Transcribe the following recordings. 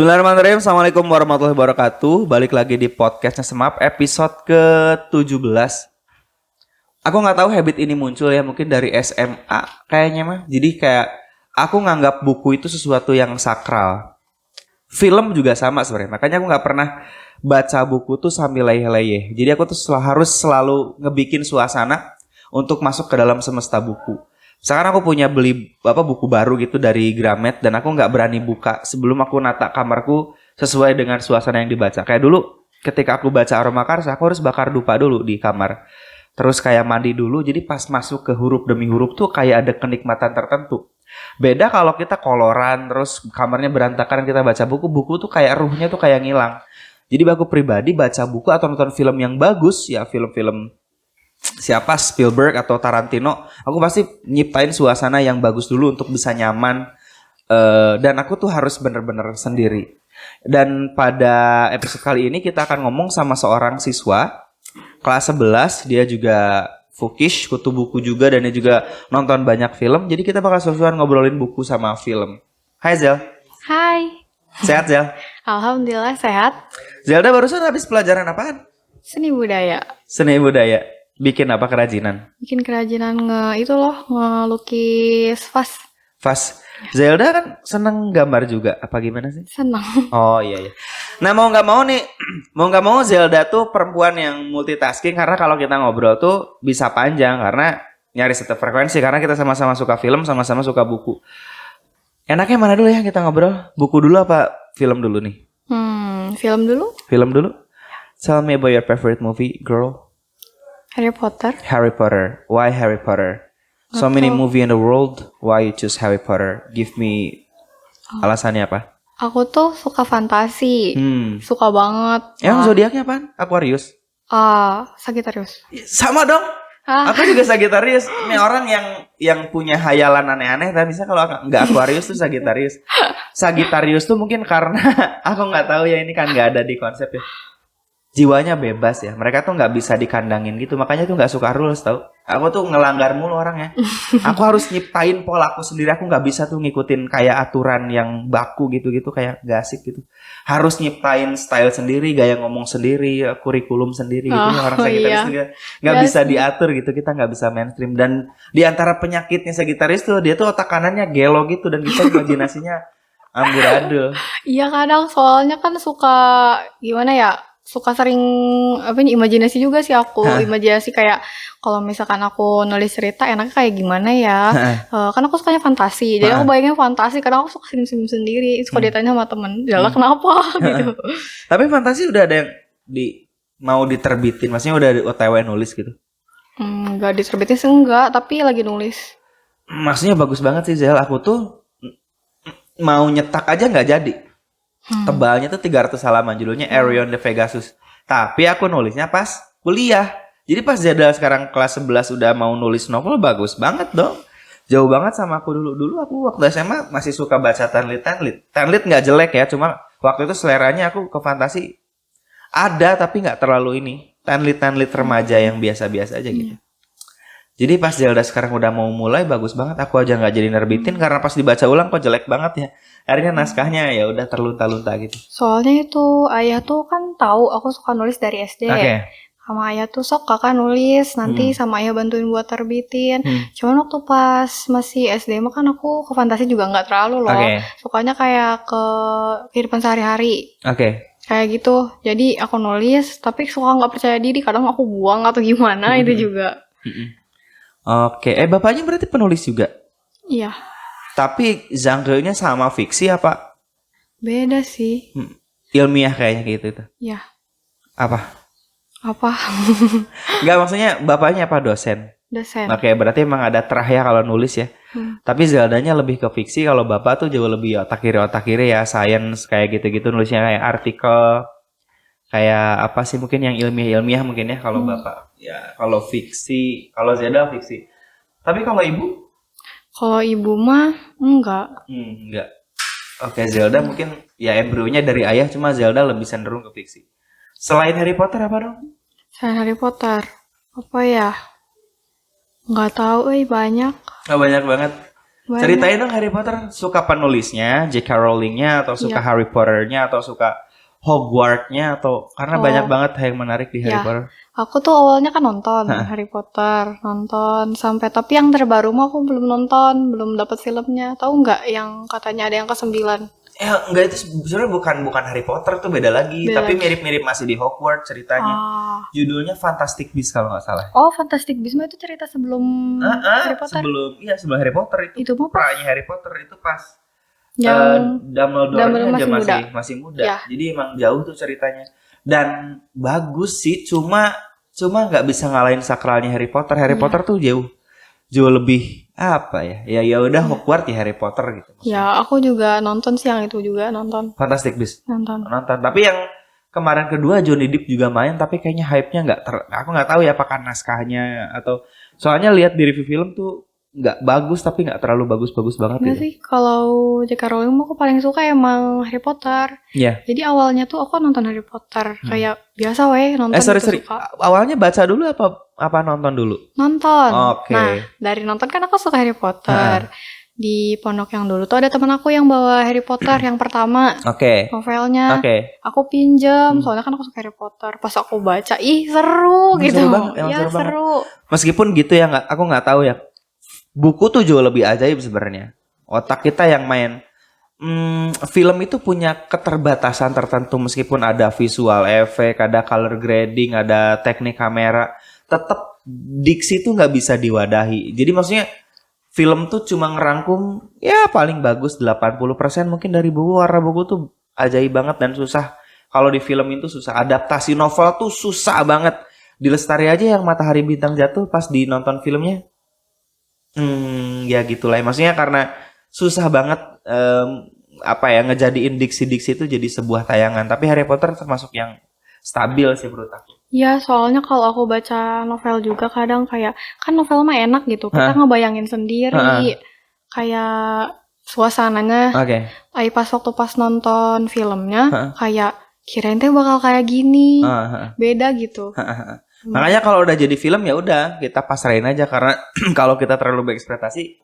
Bismillahirrahmanirrahim. Assalamualaikum warahmatullahi wabarakatuh. Balik lagi di podcastnya Semap episode ke-17. Aku gak tahu habit ini muncul ya, mungkin dari SMA kayaknya mah. Jadi kayak aku nganggap buku itu sesuatu yang sakral. Film juga sama sebenarnya. Makanya aku gak pernah baca buku tuh sambil leyeh-leyeh. Jadi aku tuh harus selalu ngebikin suasana untuk masuk ke dalam semesta buku. Sekarang aku punya beli buku baru gitu dari Gramet dan aku nggak berani buka sebelum aku nata kamarku sesuai dengan suasana yang dibaca. Kayak dulu ketika aku baca Aroma Karsa, aku harus bakar dupa dulu di kamar. Terus kayak mandi dulu, jadi pas masuk ke huruf demi huruf tuh kayak ada kenikmatan tertentu. Beda kalau kita koloran, terus kamarnya berantakan kita baca buku tuh kayak ruhnya tuh kayak ngilang. Jadi aku pribadi baca buku atau nonton film yang bagus, ya film-film siapa Spielberg atau Tarantino, aku pasti nyiptain suasana yang bagus dulu untuk bisa nyaman, dan aku tuh harus bener-bener sendiri. Dan pada episode kali ini kita akan ngomong sama seorang siswa kelas 11, dia juga Fukish, kutu buku juga, dan dia juga nonton banyak film. Jadi kita bakal sesuai ngobrolin buku sama film. Hai Zel. Hai. Sehat Zel? Alhamdulillah sehat. Zelda barusan habis pelajaran apaan? Seni budaya. Seni budaya. Bikin apa kerajinan? Bikin kerajinan ngelukis vas. Vas. Zelda kan seneng gambar juga, apa gimana sih? Senang. Oh iya. Nah mau nggak mau Zelda tuh perempuan yang multitasking, karena kalau kita ngobrol tuh bisa panjang karena nyari satu frekuensi, karena kita sama-sama suka film, sama-sama suka buku. Enaknya mana dulu ya kita ngobrol? Buku dulu apa film dulu nih? Film dulu. Film dulu. Tell me about your favorite movie, girl. Harry Potter. Harry Potter. Why Harry Potter? So many movie in the world. Why you choose Harry Potter? Give me alasannya apa? Aku tuh suka fantasi. Suka banget. Yang zodiaknya apaan? Aquarius. Sagittarius. Sama dong. Aku juga Sagittarius. Ini orang yang punya hayalan aneh-aneh. Tapi bisa kalau nggak Aquarius tuh Sagittarius. Sagittarius tuh mungkin karena aku nggak tahu ya, ini kan nggak ada di konsep ya. Jiwanya bebas ya. Mereka tuh nggak bisa dikandangin gitu. Makanya tuh nggak suka rules tau. Aku tuh ngelanggar mulu orangnya. Aku harus nyiptain pola aku sendiri. Aku nggak bisa tuh ngikutin kayak aturan yang baku gitu-gitu, kayak nggak asik gitu. Harus nyiptain style sendiri, gaya ngomong sendiri, kurikulum sendiri gitu. Orang Sagittarius tuh nggak bisa diatur gitu. Kita nggak bisa mainstream. Dan di antara penyakitnya Sagittarius tuh, dia tuh otak kanannya gelo gitu, dan kita imajinasinya amburadul. Iya kadang soalnya kan suka gimana ya? Suka sering imajinasi juga sih aku. Imajinasi kayak kalau misalkan aku nulis cerita enaknya kayak gimana ya. Kan aku sukanya fantasi. Jadi aku bayangin fantasi, kadang aku suka senyum-senyum sendiri. Suka ditanya sama temen, "Jala kenapa?" gitu. Tapi fantasi udah ada yang mau diterbitin, maksudnya udah OTW nulis gitu? Enggak diterbitin sih enggak, tapi lagi nulis. Maksudnya bagus banget sih Zel. Aku tuh mau nyetak aja nggak jadi. Tebalnya tuh 300 halaman, judulnya Arion de Pegasus. Tapi aku nulisnya pas kuliah. Jadi pas Zelda sekarang kelas 11 udah mau nulis novel, bagus banget dong. Jauh banget sama aku dulu. Dulu aku waktu SMA masih suka baca Tanlit. Tanlit nggak jelek ya, cuma waktu itu seleranya aku ke fantasi ada, tapi nggak terlalu ini. Tanlit remaja yang biasa-biasa aja gitu. Jadi pas Zelda sekarang udah mau mulai, bagus banget. Aku aja nggak jadi nerbitin karena pas dibaca ulang kok jelek banget ya. Akhirnya naskahnya ya udah terlunta-lunta gitu. Soalnya itu ayah tuh kan tahu aku suka nulis dari SD. Sama ayah tuh sok kakak nulis, nanti sama ayah bantuin buat terbitin. Cuman waktu pas masih SD mah kan aku ke fantasi juga nggak terlalu loh. Sukanya kayak ke kehidupan sehari-hari. Kayak gitu. Jadi aku nulis tapi suka nggak percaya diri. Kadang aku buang atau gimana itu juga. Bapaknya berarti penulis juga? Iya. Tapi genre-nya sama fiksi apa? Beda sih. Ilmiah kayaknya gitu itu. Iya. Apa? Enggak, maksudnya bapaknya apa, dosen? Dosen. Berarti emang ada terah ya kalau nulis ya. Tapi Zeldanya lebih ke fiksi, kalau bapak tuh jauh lebih otak kiri ya, science kayak gitu-gitu, nulisnya kayak artikel. Kayak apa sih mungkin yang ilmiah mungkin ya kalau bapak. Ya, kalau fiksi, kalau Zelda fiksi. Tapi kalau ibu? Kalau ibu mah enggak. Enggak. Zelda mungkin ya embrionya dari ayah, cuma Zelda lebih cenderung ke fiksi. Selain Harry Potter apa dong? Selain Harry Potter, apa ya? Enggak tahu, banyak. Banyak banget. Banyak. Ceritain dong Harry Potter, suka penulisnya, J.K. Rowling-nya, atau suka Harry Potter-nya, atau suka Hogwarts-nya, atau karena banyak banget yang menarik di Harry Potter. Aku tuh awalnya kan nonton Harry Potter, nonton sampai, tapi yang terbaru mah aku belum nonton, belum dapat filmnya. Tahu nggak yang katanya ada yang ke-9? Enggak, itu sebenarnya bukan Harry Potter, tuh beda lagi. Tapi mirip-mirip masih di Hogwarts ceritanya. Judulnya Fantastic Beasts kalau nggak salah. Oh, Fantastic Beasts itu cerita sebelum Harry Potter. Sebelum Harry Potter itu mah pranya Harry Potter itu pas yang Dumbledore-nya aja masih muda. Ya. Jadi emang jauh tuh ceritanya. Dan bagus sih, cuma nggak bisa ngalahin sakralnya Harry Potter. Harry Potter tuh jauh lebih apa ya? Ya udah Hogwarts ya Harry Potter gitu. Maksudnya. Ya, aku juga nonton sih yang itu juga nonton. Fantastic Beasts. Nonton. Tapi yang kemarin kedua Johnny Depp juga main, tapi kayaknya hype-nya aku nggak tahu ya apakah naskahnya atau soalnya lihat di review film tuh nggak bagus, tapi nggak terlalu bagus banget gitu. Sih, kalau J.K. Rowling aku paling suka emang Harry Potter. Iya. Jadi awalnya tuh aku nonton Harry Potter kayak biasa nonton. Sorry. Awalnya baca dulu apa nonton dulu? Nonton. Oke. Nah, dari nonton kan aku suka Harry Potter. Di pondok yang dulu tuh ada teman aku yang bawa Harry Potter yang pertama. Novelnya. Aku pinjam, soalnya kan aku suka Harry Potter. Pas aku baca, seru gitu. Seru banget, seru. Meskipun gitu ya, aku nggak tahu ya. Buku tuh jauh lebih ajaib sebenarnya. Otak kita yang main. Film itu punya keterbatasan tertentu, meskipun ada visual effect, ada color grading, ada teknik kamera, tetap diksi tuh nggak bisa diwadahi. Jadi maksudnya film tuh cuma ngerangkum ya paling bagus 80% mungkin dari buku, karena buku tuh ajaib banget dan susah. Kalau di film itu susah. Adaptasi novel tuh susah banget. Di Lestari aja yang Matahari Bintang Jatuh pas di nonton filmnya. Ya gitulah. Maksudnya karena susah banget ngejadiin diksi-diksi itu jadi sebuah tayangan. Tapi Harry Potter termasuk yang stabil sih menurut aku. Ya, soalnya kalau aku baca novel juga kadang kayak, kan novel mah enak gitu, kita ngebayangin sendiri, kayak suasananya. Pas waktu pas nonton filmnya, kayak kirain teh bakal kayak gini, beda gitu. Makanya kalau udah jadi film ya udah kita pasrahin aja, karena kalau kita terlalu berekspektasi,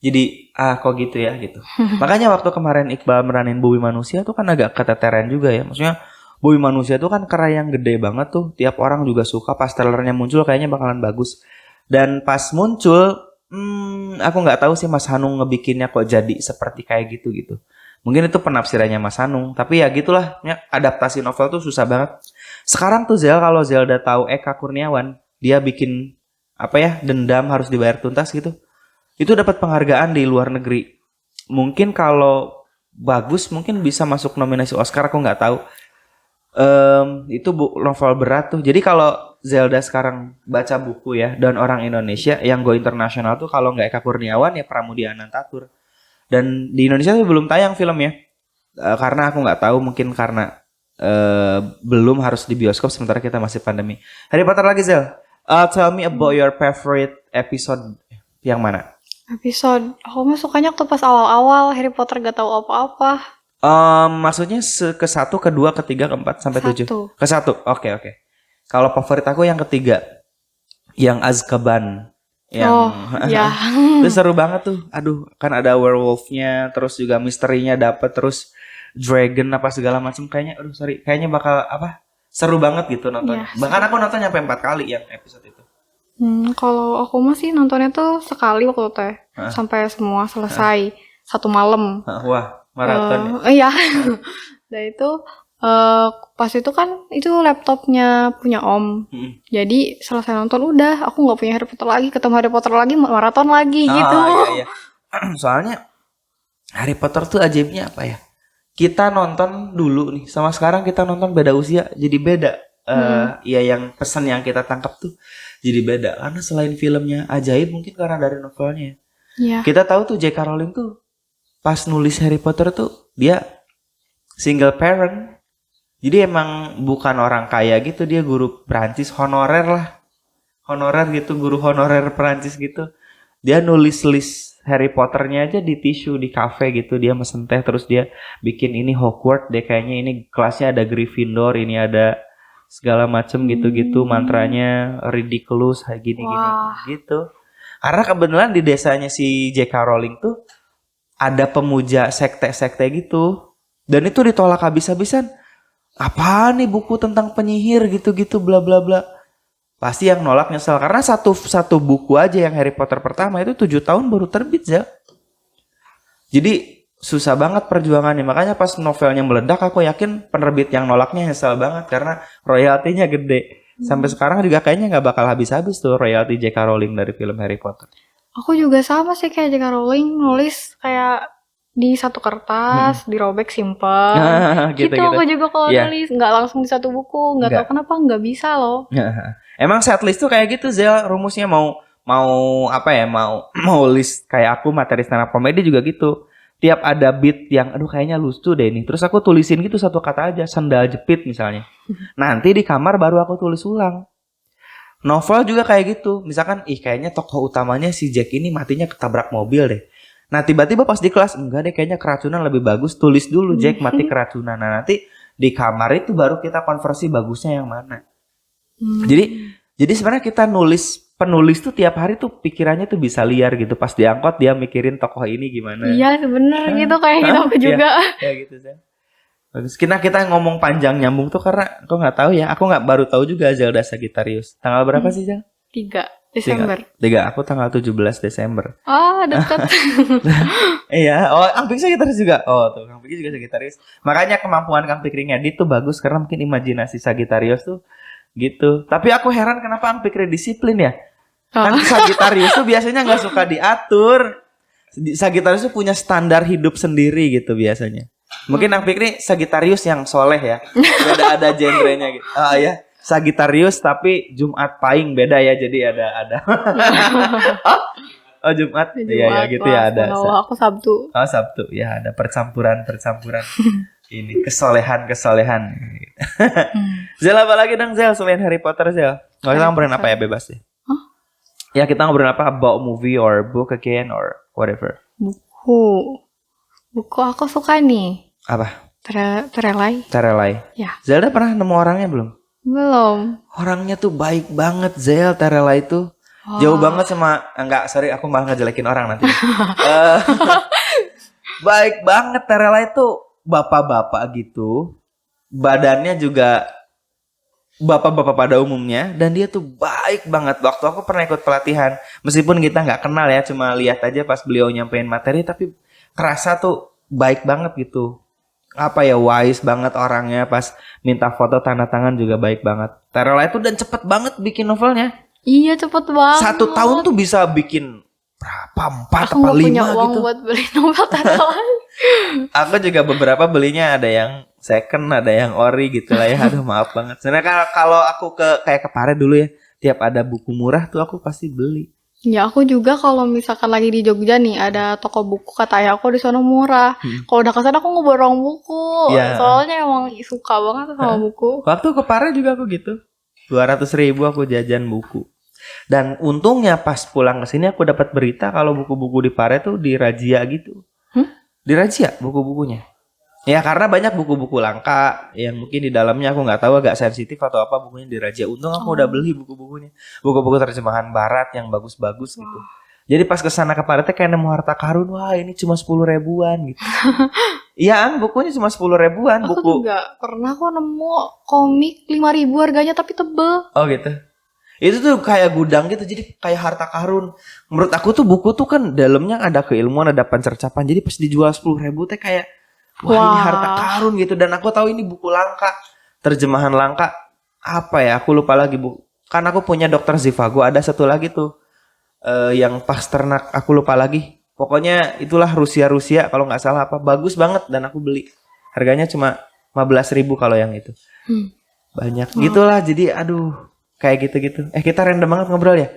jadi kok gitu ya gitu. Makanya waktu kemarin Iqbal meranin Bumi Manusia tuh kan agak keteteran juga ya, maksudnya. Bumi Manusia itu kan karya yang gede banget tuh. Tiap orang juga suka. Pas trailernya muncul kayaknya bakalan bagus. Dan pas muncul, aku nggak tahu sih Mas Hanung ngebikinnya kok jadi seperti kayak gitu. Mungkin itu penafsirannya Mas Hanung. Tapi ya gitulah, adaptasi novel tuh susah banget. Sekarang tuh kalau Zelda tahu Eka Kurniawan, dia bikin Dendam Harus Dibayar Tuntas gitu. Itu dapat penghargaan di luar negeri. Mungkin kalau bagus, mungkin bisa masuk nominasi Oscar, aku nggak tahu. Itu novel berat tuh. Jadi kalau Zelda sekarang baca buku ya, dan orang Indonesia yang go internasional tuh kalau nggak Eka Kurniawan ya Pramudia Anantatur. Dan di Indonesia tuh belum tayang filmnya, karena aku nggak tahu, mungkin karena belum harus di bioskop sementara kita masih pandemi. Harry Potter lagi Zel. Tell me about your favorite episode. Yang mana? Episode aku mah sukanya waktu pas awal-awal Harry Potter gak tahu apa-apa. Maksudnya ke 1, ke 2, ke 3, ke 4 sampai 7. Ke 1. Oke. Kalau favorit aku yang ketiga, yang Azkaban, yang itu seru banget tuh. Aduh, kan ada werewolf-nya, terus juga misterinya dapet, terus dragon apa segala macam. Kayaknya bakal seru banget gitu nontonnya. Bahkan aku nonton sampai 4 kali yang episode itu. Kalau aku masih nontonnya tuh sekali waktu teh, sampai semua selesai 1 malam. Wah. Maraton Iya. Nah itu pas itu kan itu laptopnya punya Om. Jadi selesai nonton udah aku nggak punya Harry Potter lagi, ketemu Harry Potter lagi, maraton lagi gitu. Iya. Soalnya Harry Potter tuh ajaibnya apa ya? Kita nonton dulu nih, sama sekarang kita nonton beda usia, jadi beda. Ya yang pesan yang kita tangkap tuh jadi beda. Karena selain filmnya ajaib, mungkin karena dari novelnya. Iya. Kita tahu tuh J.K. Rowling tuh pas nulis Harry Potter tuh dia single parent. Jadi emang bukan orang kaya gitu, dia guru Perancis honorer gitu, guru honorer Perancis gitu. Dia nulis list Harry Potternya aja di tisu di cafe gitu, dia mesen teh, terus dia bikin ini Hogwarts deh kayaknya, ini kelasnya ada Gryffindor, ini ada segala macem gitu-gitu, mantranya ridiculous kayak gini gitu. Karena kebetulan di desanya si J.K. Rowling tuh ada pemuja sekte-sekte gitu. Dan itu ditolak habis-habisan. Apaan nih buku tentang penyihir gitu-gitu bla bla bla. Pasti yang nolak nyesel. Karena satu buku aja yang Harry Potter pertama itu 7 tahun baru terbit ya. Jadi susah banget perjuangannya. Makanya pas novelnya meledak aku yakin penerbit yang nolaknya nyesel banget. Karena royaltinya gede. Sampai sekarang juga kayaknya gak bakal habis-habis tuh royalti J.K. Rowling dari film Harry Potter. Aku juga sama sih kayak J.K. Rowling nulis kayak di satu kertas, dirobek simpen. Gitu aku juga kalau nulis, nggak langsung di satu buku, nggak tahu kenapa nggak bisa loh. Emang setlist tuh kayak gitu Zel, rumusnya mau apa ya, mau list kayak aku materi stand up comedy juga gitu. Tiap ada beat yang aduh kayaknya lucu deh ini, terus aku tulisin gitu satu kata aja, sandal jepit misalnya. Nanti di kamar baru aku tulis ulang. Novel juga kayak gitu, misalkan kayaknya tokoh utamanya si Jack ini matinya ketabrak mobil deh. Nah tiba-tiba pas di kelas, enggak deh kayaknya keracunan lebih bagus, tulis dulu Jack mati keracunan. Nah nanti di kamar itu baru kita konversi bagusnya yang mana. Jadi sebenarnya kita penulis tuh tiap hari tuh pikirannya tuh bisa liar gitu. Pas diangkot dia mikirin tokoh ini gimana. Iya bener gitu kayak gitu aku juga. Kayak gitu sih. Bagus. Kita ngomong panjang nyambung tuh karena aku nggak tahu ya. Aku nggak baru tahu juga Zelda Sagittarius. Tanggal berapa sih Zel? 3 Desember. 3. Aku tanggal 17 Desember. Oh, deket. Iya. Oh, Kang Pikri Sagittarius juga. Oh, tuh Kang Pikri juga Sagittarius. Makanya kemampuan Kang Pikri ngedit tuh bagus karena mungkin imajinasi Sagittarius tuh gitu. Tapi aku heran kenapa Kang Pikri disiplin ya? Kan Sagittarius tuh biasanya nggak suka diatur. Sagittarius tuh punya standar hidup sendiri gitu biasanya. Mungkin Kang Pikri Sagittarius yang soleh ya. Ada genrenya gitu. Oh iya. Sagittarius tapi Jumat Pahing beda ya, jadi ada. Oh Jumat, iya gitu ya ada. Aku Sabtu. Oh Sabtu, ya ada percampuran ini kesolehan. Zel apa lagi dong Zel selain Harry Potter Zel? Kita ngobrolin apa ya bebas deh. Ya kita ngobrolin apa about movie or book again or whatever. Buku aku suka nih. Apa? Terelai. Ya. Zelda pernah nemu orangnya belum? Belum. Orangnya tuh baik banget Zel, Terelai itu. Jauh banget sama sorry aku malah ngejelekin orang nanti. Baik banget Terelai itu bapak-bapak gitu. Badannya juga bapak-bapak pada umumnya dan dia tuh baik banget. Waktu aku pernah ikut pelatihan, meskipun kita nggak kenal ya, cuma lihat aja pas beliau nyampein materi, tapi kerasa tuh baik banget gitu. Apa ya, wise banget orangnya, pas minta foto tanda tangan juga baik banget. Terelai itu dan cepet banget bikin novelnya. Iya cepet banget. 1 tahun tuh bisa bikin berapa, 4 atau 5 gitu. Aku gak punya uang gitu buat beli novel Terelai. Aku juga beberapa belinya ada yang second, ada yang ori gitu lah ya. Aduh maaf banget. Sebenarnya kalau aku kayak ke Pare dulu ya, tiap ada buku murah tuh aku pasti beli. Ya aku juga kalau misalkan lagi di Jogja nih ada toko buku kata ayah aku di sana murah. Kalau udah kesana aku ngeborong buku. Soalnya emang suka banget sama buku. Waktu ke Pare juga aku gitu. 200.000 aku jajan buku. Dan untungnya pas pulang ke sini aku dapat berita kalau buku-buku di Pare tuh dirazia gitu. Dirazia buku-bukunya. Ya karena banyak buku-buku langka yang mungkin di dalamnya aku nggak tahu agak sensitif atau apa, bukunya dirazia. Untung aku udah beli buku-bukunya, buku-buku terjemahan barat yang bagus-bagus gitu. Jadi pas kesana ke Pare kayak nemu harta karun, wah ini cuma 10 ribuan gitu. Iya bukunya cuma 10 ribuan. Aku juga pernah kok nemu komik 5.000 harganya tapi tebel. Oh gitu. Itu tuh kayak gudang gitu, jadi kayak harta karun. Menurut aku tuh buku tuh kan dalamnya ada keilmuan, ada pencercapan. Jadi pas dijual 10 ribu teh kayak wah ini harta karun gitu. Dan aku tahu ini buku langka, terjemahan langka. Apa ya, aku lupa lagi bu. Kan aku punya Dr. Zhivago, ada satu lagi tuh yang Pasternak, aku lupa lagi. Pokoknya itulah Rusia kalau nggak salah apa. Bagus banget dan aku beli. Harganya cuma 15.000 kalau yang itu. Banyak gitulah, jadi aduh kayak gitu-gitu. Kita random banget ngobrol ya.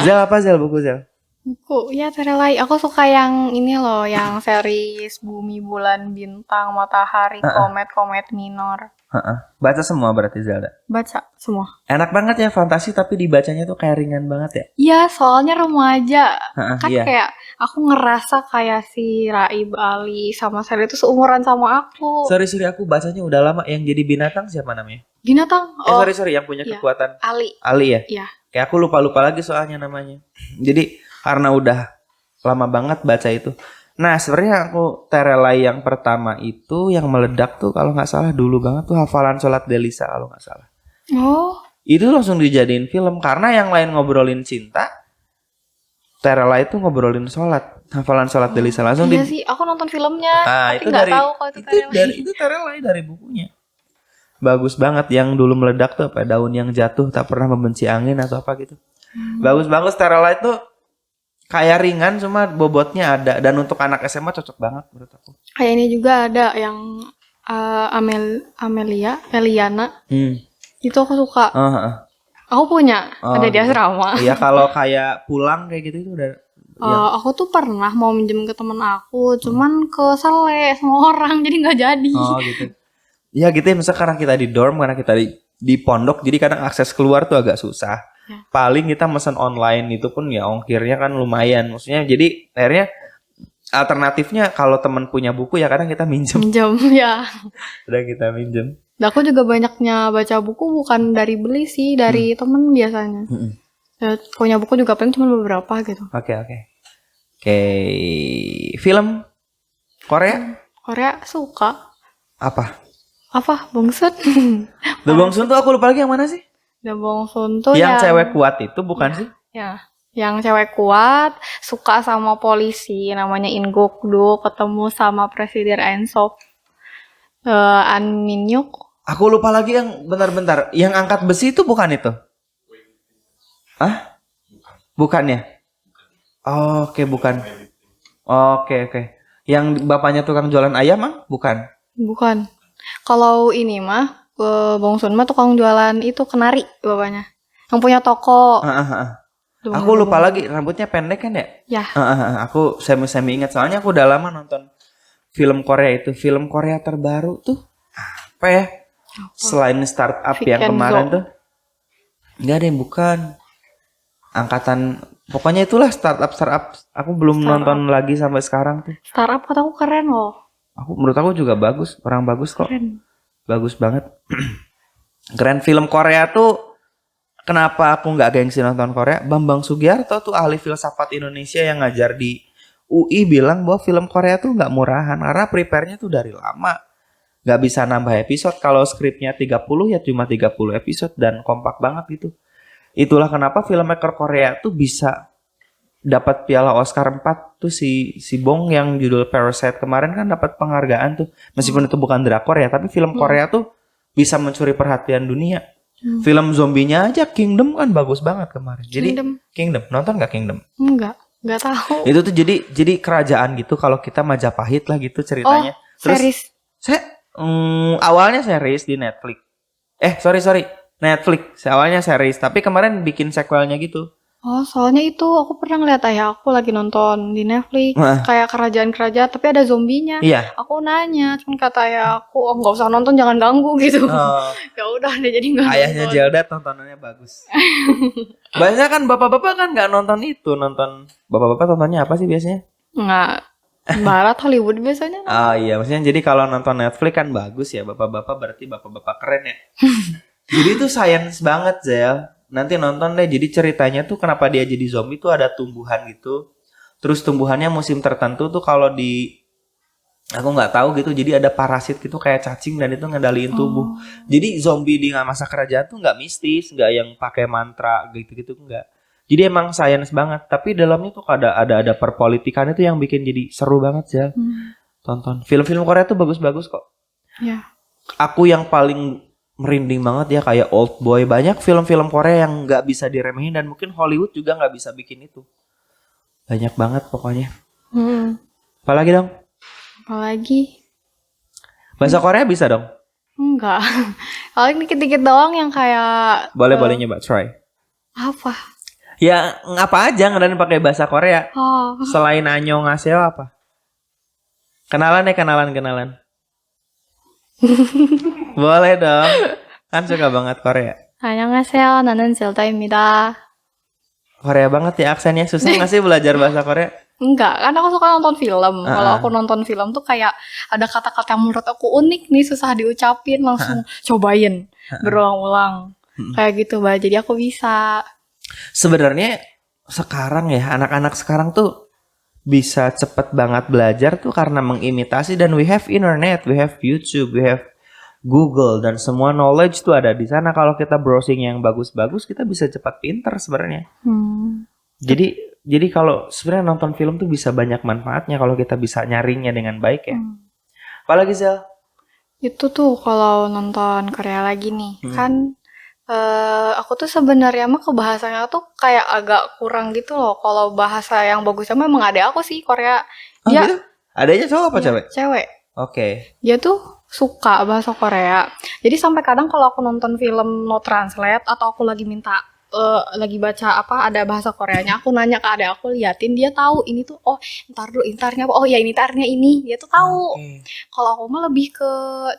Zel apa Zel buku Zel? Buku ya Terelai. Aku suka yang ini loh, yang series Bumi, Bulan, Bintang, Matahari, Komet minor. Baca semua berarti Zelda? Baca semua. Enak banget ya, fantasi tapi dibacanya tuh kayak ringan banget ya? Iya, soalnya remaja. Kan kayak aku ngerasa kayak si Raib Ali sama Sally itu seumuran sama aku. Sorry aku bacanya udah lama. Yang jadi binatang siapa namanya? Binatang? Sorry yang punya kekuatan. Ali Ali ya? Iya. Kayak aku lupa lagi soalnya namanya. Jadi karena udah lama banget baca itu. Nah sebenarnya aku Terelai yang pertama itu yang meledak tuh kalau nggak salah dulu banget tuh Hafalan Sholat Delisa kalau nggak salah. Oh, Itu langsung dijadiin film karena yang lain ngobrolin cinta, Terelai itu ngobrolin sholat. Hafalan Sholat Delisa langsung iya sih, aku nonton filmnya, Nah, tapi itu nggak dari tahu kalau itu Terelai. itu Terelai dari bukunya. Bagus banget yang dulu meledak tuh apa daun yang jatuh tak pernah membenci angin atau apa gitu. Bagus Terelai itu kayak ringan cuma bobotnya ada dan untuk anak SMA cocok banget menurut aku. Kayak ini juga ada yang Eliana. Itu aku suka. Aku punya, ada di gitu. asrama. Iya kalau kayak pulang kayak gitu itu udah. Aku tuh pernah mau minjem ke temen aku, cuman kesele sama orang, jadi nggak jadi. Oh gitu. Ya gitu ya, misalnya karena kita di dorm, karena kita di pondok, jadi kadang akses keluar tuh agak susah. Ya. Paling kita mesen online itu pun ya ongkirnya kan lumayan. Maksudnya jadi akhirnya alternatifnya kalau teman punya buku ya kadang kita minjem. Minjem, ya. Udah kita minjem. Dan aku juga banyaknya baca buku bukan dari beli sih, dari temen biasanya. Ya, punya buku juga paling cuma beberapa gitu. Oke. Film Korea? Korea suka. Apa? Bongsun? The Bongsun tuh aku lupa lagi yang mana sih? The Bongsun tuh Yang cewek kuat itu bukan sih? Ya, yang cewek kuat, suka sama polisi, namanya In Gok-do, ketemu sama Presiden Ainsop, An Min-hyuk. Aku lupa lagi yang bentar. Yang angkat besi itu bukan itu? Ah? Bukannya? Oke, bukan. Oke. Yang bapaknya tukang jualan ayam mah? Bukan. Bukan. Kalau ini mah, Bongsun mah tukang jualan itu kenari bapaknya. Yang punya toko. Aku lupa lagi, rambutnya pendek kan ya? Ya. Aku semi ingat soalnya aku udah lama nonton film Korea itu. Film Korea terbaru tuh apa ya? Selain startup yang kemarin tuh. Enggak ada yang bukan. Angkatan pokoknya itulah startup. Aku belum nonton lagi sampai sekarang tuh. Startup kataku keren loh. Menurut aku juga bagus, orang bagus kok. Keren. Bagus banget. Keren film Korea tuh. Kenapa aku nggak gengsi nonton Korea? Bambang Sugiarto tuh ahli filsafat Indonesia yang ngajar di UI bilang bahwa film Korea tuh nggak murahan karena prepare-nya tuh dari lama. Nggak bisa nambah episode. Kalau skripnya 30 ya cuma 30 episode dan kompak banget gitu. Itulah kenapa filmmaker Korea tuh bisa dapat piala Oscar 4 tuh si Bong yang judul Parasite kemarin kan dapat penghargaan tuh. Meskipun itu bukan drakor ya, tapi film Korea tuh bisa mencuri perhatian dunia. Film zombinya aja Kingdom kan bagus banget kemarin. Jadi Kingdom nonton nggak Kingdom? Nggak tahu. Itu tuh jadi kerajaan gitu kalau kita Majapahit lah gitu ceritanya. Terus series. Awalnya series di Netflix. Sorry. Netflix. Awalnya series, tapi kemarin bikin sequelnya gitu. Soalnya itu aku pernah ngeliat ayah aku lagi nonton di Netflix kayak kerajaan-kerajaan tapi ada zombinya. Iya. Aku nanya, cuman kata ayah aku, nggak usah nonton, jangan ganggu gitu. Ya udah deh jadi nggak. Ayahnya Zelda tontonannya bagus. Biasanya kan bapak-bapak kan nggak nonton itu, bapak-bapak tontonnya apa sih biasanya? Nggak. Barat Hollywood biasanya. Iya, maksudnya jadi kalau nonton Netflix kan bagus ya, bapak-bapak berarti bapak-bapak keren ya. Jadi itu science banget Zel. Nanti nonton deh. Jadi ceritanya tuh kenapa dia jadi zombie tuh ada tumbuhan gitu. Terus tumbuhannya musim tertentu tuh kalau aku nggak tahu gitu. Jadi ada parasit gitu kayak cacing dan itu ngendaliin tubuh. Jadi zombie di masa kerajaan tuh nggak mistis, nggak yang pakai mantra gitu-gitu enggak. Jadi emang science banget. Tapi dalamnya tuh ada perpolitikan itu yang bikin jadi seru banget Zel. Tonton. Film-film Korea tuh bagus-bagus kok. Ya. Aku yang paling merinding banget ya kayak Old Boy. Banyak film-film Korea yang nggak bisa diremehin dan mungkin Hollywood juga nggak bisa bikin itu. Banyak banget pokoknya. Apalagi dong? Apalagi? Bahasa Korea bisa dong? Enggak. Paling dikit-dikit doang yang kayak. Boleh nyoba try. Apa? Ya apa aja ngadain pakai bahasa Korea. Selain annyeonghaseyo apa? Kenalan. Boleh dong. Kan suka banget Korea. 안녕하세요. 나는 젤다입니다. Korea banget ya aksennya. Susah gak sih belajar bahasa Korea? Enggak, kan aku suka nonton film. Kalau aku nonton film tuh kayak ada kata-kata yang menurut aku unik nih, susah diucapin, langsung cobain berulang-ulang. Kayak gitu, Mbak. Jadi aku bisa. Sebenarnya sekarang ya anak-anak sekarang tuh bisa cepet banget belajar tuh karena mengimitasi, dan we have internet, we have YouTube, we have Google, dan semua knowledge tuh ada di sana. Kalau kita browsing yang bagus-bagus, kita bisa cepat pinter sebenarnya. Jadi kalau sebenarnya nonton film tuh bisa banyak manfaatnya kalau kita bisa nyaringnya dengan baik ya. Apalagi Zel? Itu tuh kalau nonton Korea lagi nih, kan aku tuh sebenarnya mah ke bahasanya tuh kayak agak kurang gitu loh. Kalau bahasa yang bagusnya memang ada aku sih Korea. Oh Dia gitu? Adanya cowok apa cewek? cewek. Oke. Dia tuh suka bahasa Korea. Jadi sampai kadang kalau aku nonton film no translate atau aku lagi minta lagi baca ada bahasa Koreanya, aku nanya ke adek aku, liatin, dia tahu ini tuh, oh ntar dulu intarnya apa, oh ya ini intarnya ini, dia tuh tahu. Kalau aku mah lebih ke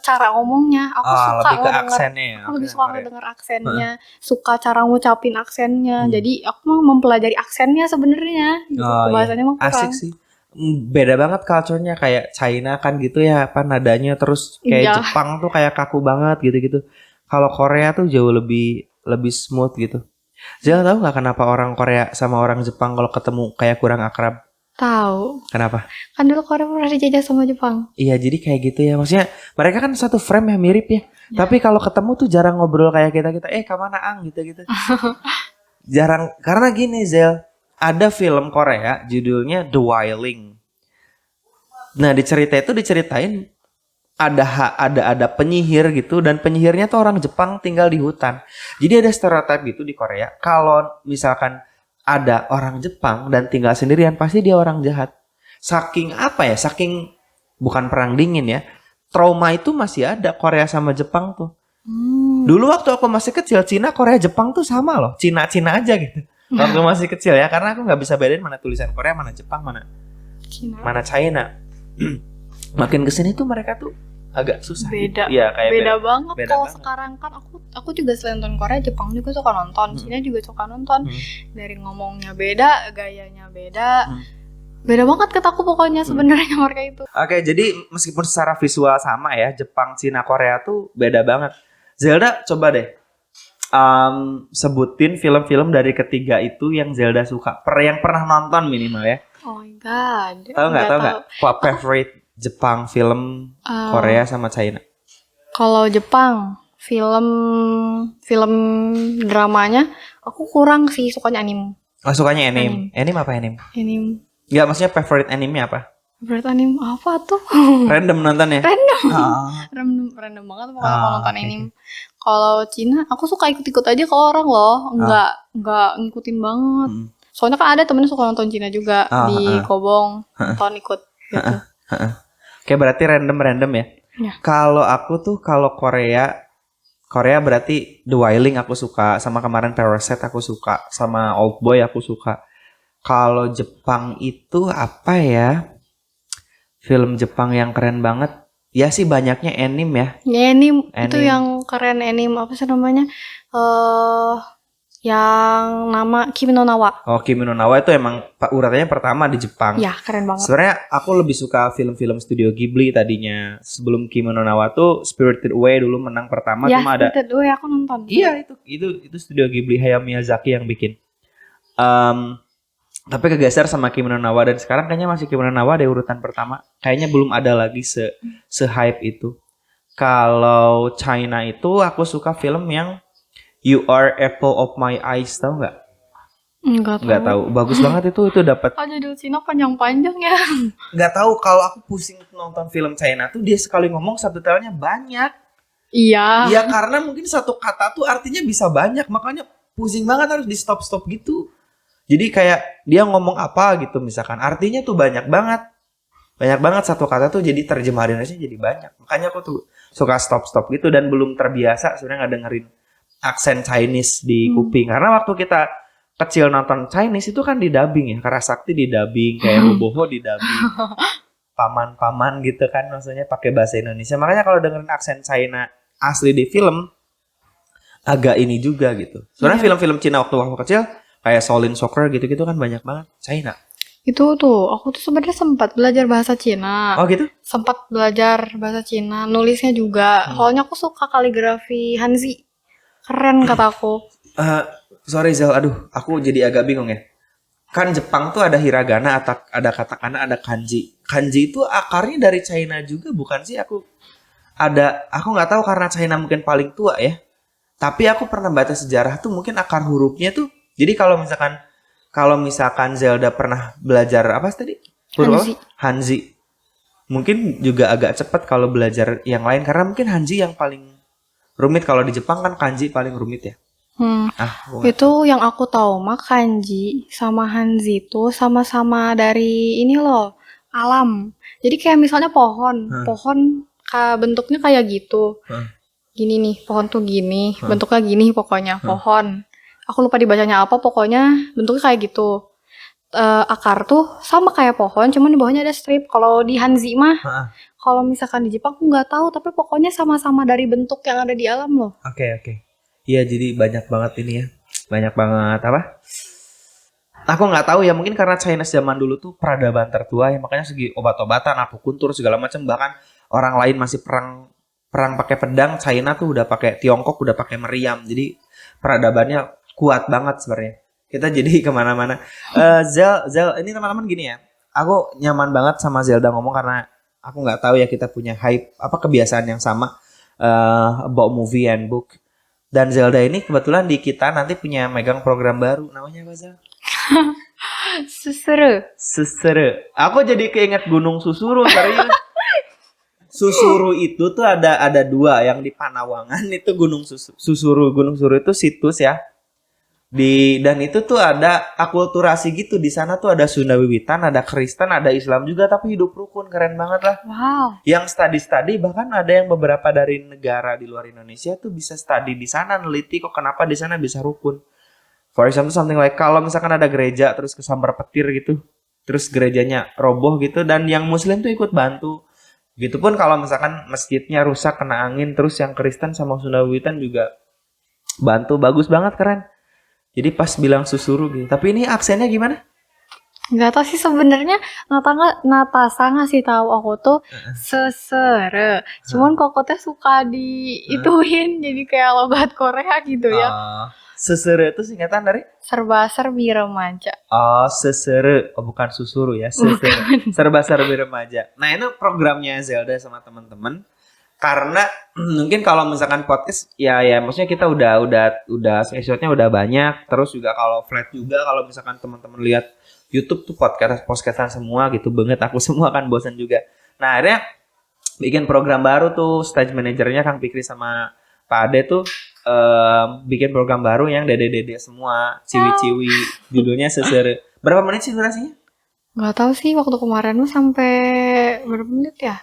cara ngomongnya, aku suka lebih ke ngedenger, aksennya ya. aku lebih suka ngedenger aksennya, suka cara ngucapin aksennya. Jadi aku mah mempelajari aksennya sebenarnya, gitu. Bahasanya mah kurang. Asik sih. Beda banget culture-nya, kayak China kan gitu ya, apa nadanya, terus kayak Jepang tuh kayak kaku banget gitu-gitu. Kalau Korea tuh jauh lebih smooth gitu. Zel, tahu nggak kenapa orang Korea sama orang Jepang kalau ketemu kayak kurang akrab? Tahu. Kenapa? Kan dulu Korea pernah dijajah sama Jepang. Iya, jadi kayak gitu ya. Maksudnya mereka kan satu frame yang mirip ya. Tapi kalau ketemu tuh jarang ngobrol kayak kita. Kemana Ang gitu. Jarang, karena gini Zel, ada film Korea judulnya The Wailing. Nah, diceritain ada penyihir gitu, dan penyihirnya tuh orang Jepang tinggal di hutan. Jadi ada stereotip gitu di Korea, kalau misalkan ada orang Jepang dan tinggal sendirian pasti dia orang jahat. Saking bukan perang dingin ya, trauma itu masih ada Korea sama Jepang tuh. Dulu waktu aku masih kecil, Cina, Korea, Jepang tuh sama loh, Cina aja gitu. Waktu masih kecil ya, karena aku nggak bisa bedain mana tulisan Korea, mana Jepang, mana China. Makin kesini tuh mereka tuh agak susah. Beda. Iya, kayak beda banget. Kalau sekarang kan aku juga selain nonton Korea, Jepang juga suka nonton, Cina juga suka nonton. Dari ngomongnya beda, gayanya beda. Beda banget kata aku pokoknya sebenarnya mereka itu. Oke, jadi meskipun secara visual sama ya, Jepang, Cina, Korea tuh beda banget. Zelda, coba deh sebutin film-film dari ketiga itu yang Zelda suka, yang pernah nonton minimal ya. Oh my god. Tahu nggak? Favorite Jepang, film Korea sama China? Kalau Jepang, film dramanya aku kurang sih, sukanya anime. Oh, sukanya anime. Anime apa anime? Anime. Enggak, maksudnya favorite anime apa? Favorite anime apa tuh? Random nonton ya? Random banget pokoknya kalau nonton anime. Kalau Cina, aku suka ikut-ikut aja ke orang loh, enggak ngikutin banget. Soalnya kan ada temennya suka nonton Cina juga di Kobong, nonton ikut gitu. Kayak berarti random ya? Kalau aku tuh kalau Korea berarti The Wailing aku suka, sama kemarin Parasite aku suka, sama Oldboy aku suka. Kalau Jepang itu apa ya? Film Jepang yang keren banget. Ya sih banyaknya anime ya. Ya anime itu yang keren, anime apa sih namanya? Yang nama Kimi no Na wa. Oh, Kimi no Na wa itu emang uratannya pertama di Jepang. Ya, keren banget. Sebenarnya aku lebih suka film-film studio Ghibli tadinya. Sebelum Kimi no Na wa tuh Spirited Away dulu menang pertama, cuma ada. Spirited Away aku nonton. Iya, itu studio Ghibli, Hayao Miyazaki yang bikin. Tapi kegeser sama Kimi no Na wa, dan sekarang kayaknya masih Kimi no Na wa di urutan pertama. Kayaknya belum ada lagi se-hype itu. Kalau China itu aku suka film yang You Are Apple of My Eyes, tahu nggak? Nggak tahu. Bagus banget itu dapat. Oh, judul Cina panjang-panjang ya. Nggak tahu, kalau aku pusing nonton film China tuh dia sekali ngomong subtitlenya banyak. Iya. Iya, karena mungkin satu kata tuh artinya bisa banyak, makanya pusing banget, harus di stop gitu. Jadi kayak dia ngomong apa gitu misalkan, artinya tuh banyak banget satu kata tuh, jadi terjemahan Indonesia jadi banyak. Makanya aku tuh suka stop gitu, dan belum terbiasa sebenarnya nggak dengerin aksen Chinese di kuping. Karena waktu kita kecil nonton Chinese itu kan di dubbing ya, Karasakti di dubbing, kayak Boboho di dubbing, paman gitu kan, maksudnya pakai bahasa Indonesia. Makanya kalau dengerin aksen China asli di film agak ini juga gitu. Sebenarnya film-film Cina waktu kecil kayak Shaolin Soccer gitu-gitu kan banyak banget China. Itu tuh, aku tuh sebenarnya sempat belajar bahasa Cina. Oh gitu? Sempat belajar bahasa Cina, nulisnya juga. Soalnya aku suka kaligrafi Hanzi. Keren kata aku. Sorry Zal, aduh, aku jadi agak bingung ya. Kan Jepang tuh ada hiragana, ada katakana, ada kanji. Kanji itu akarnya dari China juga bukan sih? Aku nggak tahu karena China mungkin paling tua ya. Tapi aku pernah baca sejarah tuh mungkin akar hurufnya tuh. Jadi kalau misalkan Zelda pernah belajar apa sih tadi? Huruf Hanzi. apa? Hanzi. Mungkin juga agak cepat kalau belajar yang lain karena mungkin Hanji yang paling rumit. Kalau di Jepang kan kanji paling rumit ya. Aku nggak Itu yang aku tahu mah kanji sama hanzi itu sama-sama dari ini loh, alam. Jadi kayak misalnya pohon, bentuknya kayak gitu. Hah. Gini nih, pohon tuh gini, bentuknya gini pokoknya, pohon. Aku lupa dibacanya apa, pokoknya bentuknya kayak gitu. Akar tuh sama kayak pohon, cuman di bawahnya ada strip. Kalau di hanzi mah, Heeh. kalau misalkan di Jepang aku nggak tahu, tapi pokoknya sama-sama dari bentuk yang ada di alam loh. Oke. Iya, jadi banyak banget ini ya. Banyak banget apa? Aku nggak tahu ya, mungkin karena China zaman dulu tuh peradaban tertua ya, makanya segi obat-obatan, akupuntur segala macam, bahkan orang lain masih perang perang pakai pedang, China tuh udah pakai Tiongkok udah pakai meriam. Jadi peradabannya kuat banget sebenarnya. Kita jadi kemana-mana. Zel, ini teman-teman gini ya. Aku nyaman banget sama Zelda ngomong karena aku nggak tahu ya kita punya hype apa kebiasaan yang sama about movie and book. Dan Zelda ini kebetulan di kita nanti punya megang program baru. Namanya apa, Zel? Susuru. Susuru. Aku jadi keinget Gunung Susuru, serius. Susuru itu tuh ada dua, yang di Panawangan itu Susuru. Gunung Susuru itu situs ya. Dan itu tuh ada akulturasi gitu. Di sana tuh ada Sunda Wiwitan, ada Kristen, ada Islam juga, tapi hidup rukun, keren banget lah. Wow. Yang study bahkan ada yang beberapa dari negara di luar Indonesia tuh bisa study di sana, neliti kok kenapa di sana bisa rukun. For example something like kalau misalkan ada gereja terus kesambar petir gitu, terus gerejanya roboh gitu dan yang Muslim tuh ikut bantu. Gitu pun kalau misalkan masjidnya rusak kena angin, terus yang Kristen sama Sunda Wiwitan juga bantu, bagus banget, keren. Jadi pas bilang Susuru gitu. Tapi ini aksennya gimana? Nggak tahu sih sebenarnya Natasha ngasih tahu aku tuh sesere. Cuman kokotnya suka diituin jadi kayak logat Korea gitu ya. Sesere itu singkatan dari? Serba-serbi remaja. Oh, sesere. Oh, bukan susuru ya, sesere. Serba-serbi remaja. Nah, itu programnya Zelda sama teman-teman. Karena mungkin kalau misalkan podcast ya maksudnya kita udah episode-nya udah banyak, terus juga kalau flat juga kalau misalkan teman-teman lihat YouTube tuh podcastan semua gitu banget, aku semua kan bosan juga. Nah, akhirnya bikin program baru tuh, stage manajernya Kang Pikri sama Pak Ade tuh bikin program baru yang dede-dede semua, ciwi-ciwi, judulnya Sesere. Berapa menit sih durasinya? Nggak tahu sih waktu kemarin mah sampai berapa menit ya?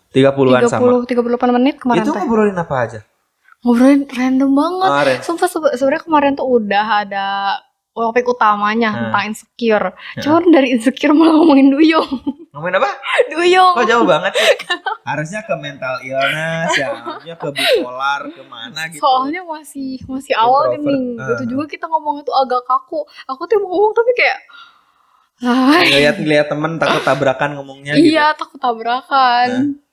30-an sama. 38 menit kemarin. Itu ngobrolin apa aja? Ngobrolin random banget. Sumpah sebenarnya kemarin tuh udah ada topik utamanya tentang insecure. Cuman dari insecure malah ngomongin duyung. Ngomongin apa? Duyung. Kok jauh banget sih? Harusnya ke mental illness ya, harusnya ke bipolar, kemana gitu. Soalnya masih awal nih. Itu juga kita ngomong itu agak kaku. Aku tuh mau ngomong tapi kayak ngeliat temen takut tabrakan ngomongnya gitu. Iya, takut tabrakan.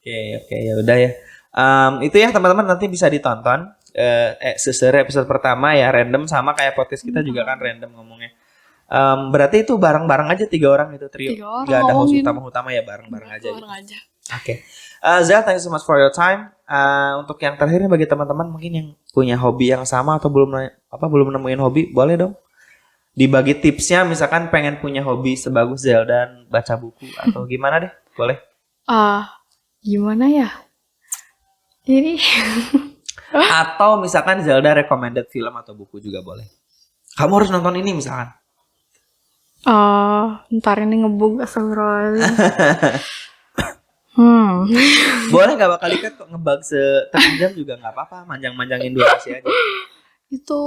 Oke, ya udah ya. Itu ya teman-teman, nanti bisa ditonton. Sesere episode pertama ya random, sama kayak podcast kita juga kan random ngomongnya. Berarti itu bareng-bareng aja 3 orang itu trio. Gak ada host utama ya, bareng-bareng aja. Oke. Zal, thank you so much for your time. Untuk yang terakhirnya bagi teman-teman mungkin yang punya hobi yang sama atau belum nemuin hobi, boleh dong dibagi tipsnya. Misalkan pengen punya hobi sebagus Zelda dan baca buku atau gimana deh, boleh. Gimana ya? Jadi atau misalkan Zelda recommended film atau buku juga boleh. Kamu harus nonton ini misalkan. Ntar ini ngebug astagfirullah. Boleh nggak bakal ikat kok, ngebug setengah jam juga nggak apa-apa, manjang-manjangin durasi aja. Itu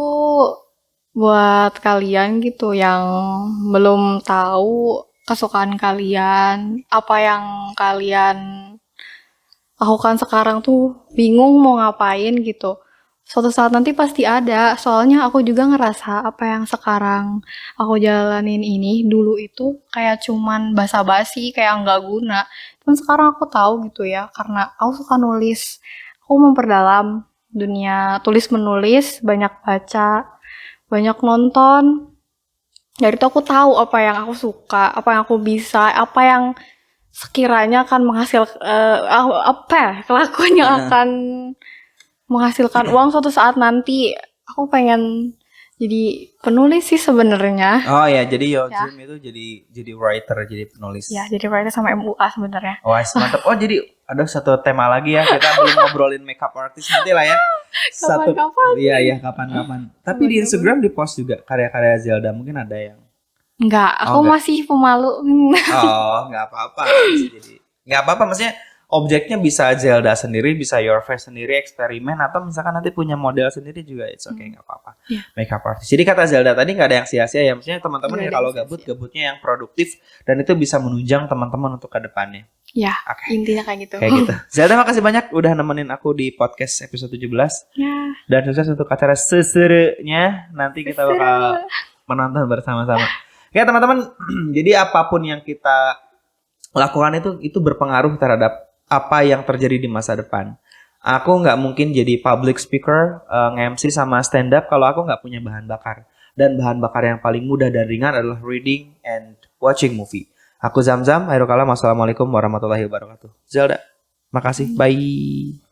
buat kalian gitu yang belum tahu kesukaan kalian, apa yang kalian lakukan sekarang tuh bingung mau ngapain gitu. Suatu saat nanti pasti ada, soalnya aku juga ngerasa apa yang sekarang aku jalanin ini dulu itu kayak cuman basa-basi, kayak nggak guna. Cuman sekarang aku tahu gitu ya, karena aku suka nulis, aku memperdalam dunia tulis menulis, banyak baca, banyak nonton. Dari itu aku tahu apa yang aku suka, apa yang aku bisa, apa yang sekiranya akan kelakuan yang akan menghasilkan uang suatu saat nanti. Aku pengen jadi penulis sih sebenarnya. Oh ya, jadi your dream itu jadi writer, jadi penulis. Ya, jadi writer sama MUA sebenarnya. Wah, mantap. Oh, jadi ada satu tema lagi ya. Kita belum ngobrolin makeup artist nanti lah ya. Kapan-kapan. Iya, kapan-kapan. Tapi di Instagram di post juga karya-karya Zelda, mungkin ada yang. Enggak, aku masih pemalu. Oh, nggak apa-apa. Jadi nggak apa-apa, maksudnya objeknya bisa Zelda sendiri, bisa Your Face sendiri, eksperimen, atau misalkan nanti punya model sendiri juga, it's okay, nggak apa-apa. Makeup artist. Jadi kata Zelda tadi nggak ada yang sia-sia ya, maksudnya teman-teman ya kalau gabutnya yang produktif dan itu bisa menunjang teman-teman untuk ke depannya. Ya, intinya kayak gitu. Kayak gitu. Zelda, makasih banyak udah nemenin aku di podcast episode 17. Ya. Dan sukses untuk acara seserunya. Nanti kita bakal menonton bersama-sama. Ya teman-teman, jadi apapun yang kita lakukan itu berpengaruh terhadap apa yang terjadi di masa depan. Aku nggak mungkin jadi public speaker, nge-MC sama stand up kalau aku nggak punya bahan bakar. Dan bahan bakar yang paling mudah dan ringan adalah reading and watching movie. Aku Zamzam, Hairul Kalam, wassalamualaikum warahmatullahi wabarakatuh. Zelda, makasih, bye.